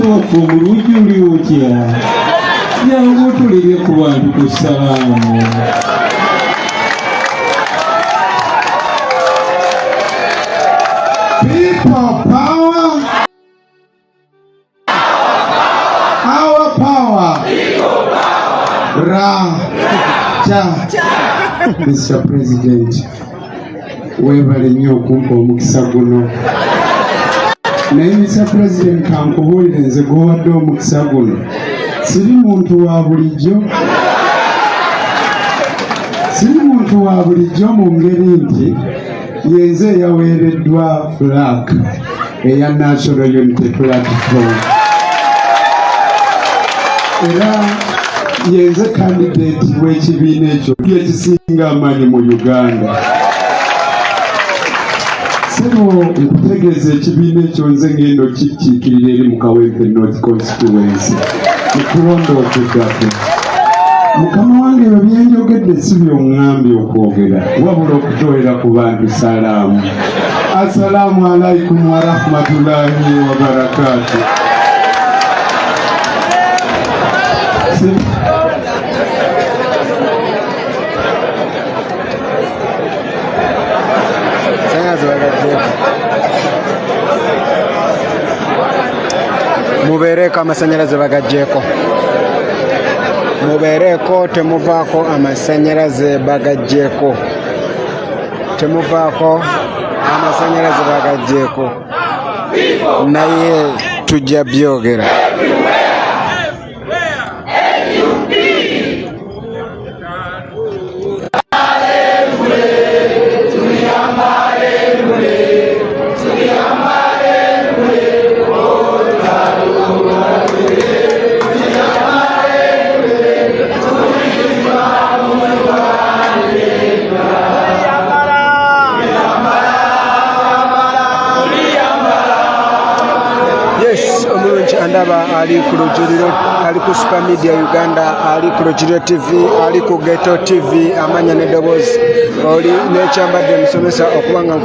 Sooka omuluuji oli otya? Jangu otulire ku bantu ku salaamu. People power. Our power. Ra. Cha. Mr. President. Weebale nnyo okumpa omukisa guno. Naye Mr. President kankubuulire nze gwowadde omukisa guno. Siri muntu wa bulijjo. Siri muntu wa bulijjo mu ngeri nti yenze yaweereddwa flag eya National Unity Platform. Era yenze candidate w'ekibiina ekyo ekisinga amaanyi mu Uganda. Sebo nkutegeeza ekibiina ekyo nze ngenda okikiikirira eri mu Kawempe North Constituency. Mukulonda okuddako. Mukama wange ebyo byenjogedde si by'oŋŋambye okwogera, wabula okutooera ku bantu salaamu. Assalaamu alaikum wa rahmatullahi wa barakatuh. Mubeereko amasanyalaze bagaggyeko. Mubeereko temuvaako amasanyalaze bagaggyeko. Temuvaako amasanyalaze bagaggyeko. Naye tujja byogera. Andaba ali ku Lujjuliro, ali ku Super Media Uganda, ali ku Lujjuliro TV, ali ku Ghetto TV, amanya n'eddoboozi oli n'ekyambadde musomesa okubanga